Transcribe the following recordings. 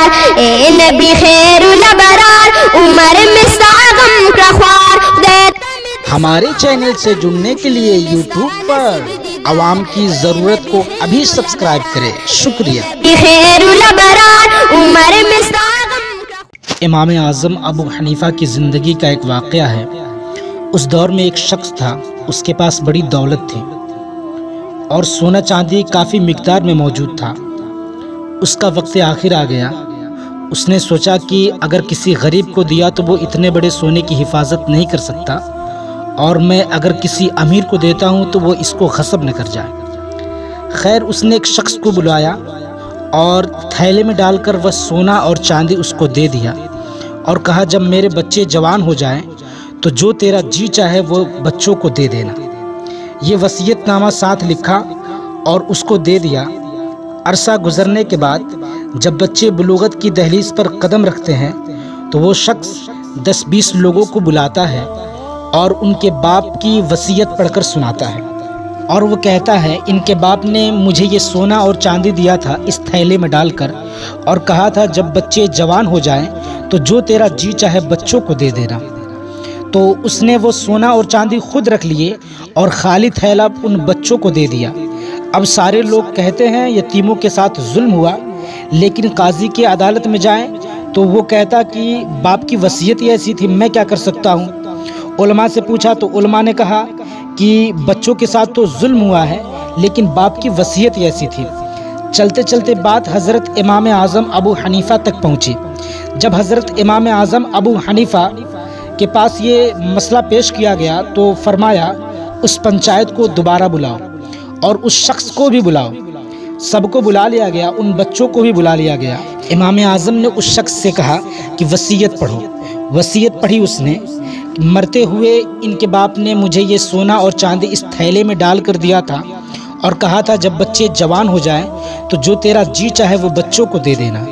یار، اے نبی خیر الابرار، عمر میں ساغم کا خوار۔ ہمارے چینل سے جڑنے کے لیے یوٹیوب پر عوام کی ضرورت کو ابھی سبسکرائب کریں۔ شکریہ۔ خیر الابرار، عمر میں ساغم کا۔ امام اعظم ابو حنیفہ کی زندگی کا ایک واقعہ ہے۔ اس دور میں ایک شخص تھا، اس کے پاس بڑی دولت تھی اور سونا چاندی کافی مقدار میں موجود تھا۔ اس کا وقت آخر آ گیا۔ اس نے سوچا کہ اگر کسی غریب کو دیا تو وہ اتنے بڑے سونے کی حفاظت نہیں کر سکتا، اور میں اگر کسی امیر کو دیتا ہوں تو وہ اس کو غصب نہ کر جائے۔ خیر، اس نے ایک شخص کو بلایا اور تھیلے میں ڈال کر وہ سونا اور چاندی اس کو دے دیا، اور کہا جب میرے بچے جوان ہو جائیں تو جو تیرا جی چاہے وہ بچوں کو دے دینا۔ یہ وصیت نامہ ساتھ لکھا اور اس کو دے دیا۔ عرصہ گزرنے کے بعد جب بچے بلوغت کی دہلیز پر قدم رکھتے ہیں تو وہ شخص 10-20 لوگوں کو بلاتا ہے اور ان کے باپ کی وصیت پڑھ کر سناتا ہے، اور وہ کہتا ہے ان کے باپ نے مجھے یہ سونا اور چاندی دیا تھا اس تھیلے میں ڈال کر، اور کہا تھا جب بچے جوان ہو جائیں تو جو تیرا جی چاہے بچوں کو دے دینا۔ تو اس نے وہ سونا اور چاندی خود رکھ لیے اور خالی تھیلا ان بچوں کو دے دیا۔ اب سارے لوگ کہتے ہیں یتیموں کے ساتھ ظلم ہوا، لیکن قاضی کی عدالت میں جائیں تو وہ کہتا کہ باپ کی وصیت ہی ایسی تھی، میں کیا کر سکتا ہوں۔ علماء سے پوچھا تو علماء نے کہا کہ بچوں کے ساتھ تو ظلم ہوا ہے، لیکن باپ کی وصیت ہی ایسی تھی۔ چلتے چلتے بات حضرت امام اعظم ابو حنیفہ تک پہنچی۔ جب حضرت امام اعظم ابو حنیفہ کے پاس یہ مسئلہ پیش کیا گیا تو فرمایا اس پنچایت کو دوبارہ بلاؤ اور اس شخص کو بھی بلاؤ۔ سب کو بلا لیا گیا، ان بچوں کو بھی بلا لیا گیا۔ امام اعظم نے اس شخص سے کہا کہ وصیت پڑھو۔ وصیت پڑھی اس نے، مرتے ہوئے ان کے باپ نے مجھے یہ سونا اور چاندی اس تھیلے میں ڈال کر دیا تھا، اور کہا تھا جب بچے جوان ہو جائیں تو جو تیرا جی چاہے وہ بچوں کو دے دینا۔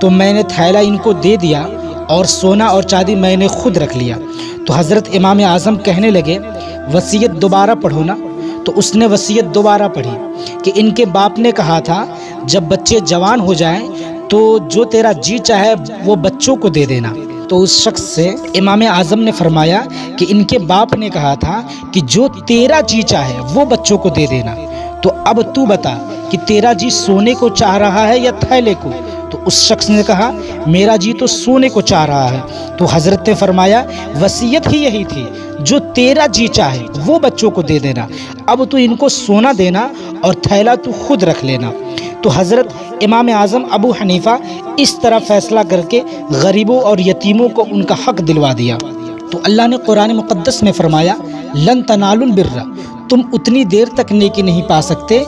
تو میں نے تھیلا ان کو دے دیا اور سونا اور چاندی میں نے خود رکھ لیا۔ تو حضرت امام اعظم کہنے لگے وصیت دوبارہ پڑھو نا۔ تو اس نے وصیت دوبارہ پڑھی کہ ان کے باپ نے کہا تھا جب بچے جوان ہو جائیں تو جو تیرا جی چاہے وہ بچوں کو دے دینا۔ تو اس شخص سے امام اعظم نے فرمایا کہ ان کے باپ نے کہا تھا کہ جو تیرا جی چاہے وہ بچوں کو دے دینا، تو اب تو بتا کہ تیرا جی سونے کو چاہ رہا ہے یا تھیلے کو؟ تو اس شخص نے کہا میرا جی تو سونے کو چاہ رہا ہے۔ تو حضرت نے فرمایا وصیت ہی یہی تھی، جو تیرا جی چاہے وہ بچوں کو دے دینا، اب تو ان کو سونا دینا اور تھیلا تو خود رکھ لینا۔ تو حضرت امام اعظم ابو حنیفہ اس طرح فیصلہ کر کے غریبوں اور یتیموں کو ان کا حق دلوا دیا۔ تو اللہ نے قرآن مقدس میں فرمایا لن تنالوا البر، تم اتنی دیر تک نیکی نہیں پا سکتے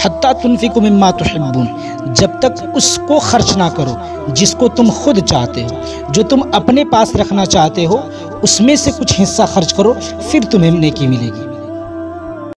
حتیٰ تنفقوا مما تحبون، جب تک اس کو خرچ نہ کرو جس کو تم خود چاہتے ہو۔ جو تم اپنے پاس رکھنا چاہتے ہو اس میں سے کچھ حصہ خرچ کرو، پھر تمہیں نیکی ملے گی۔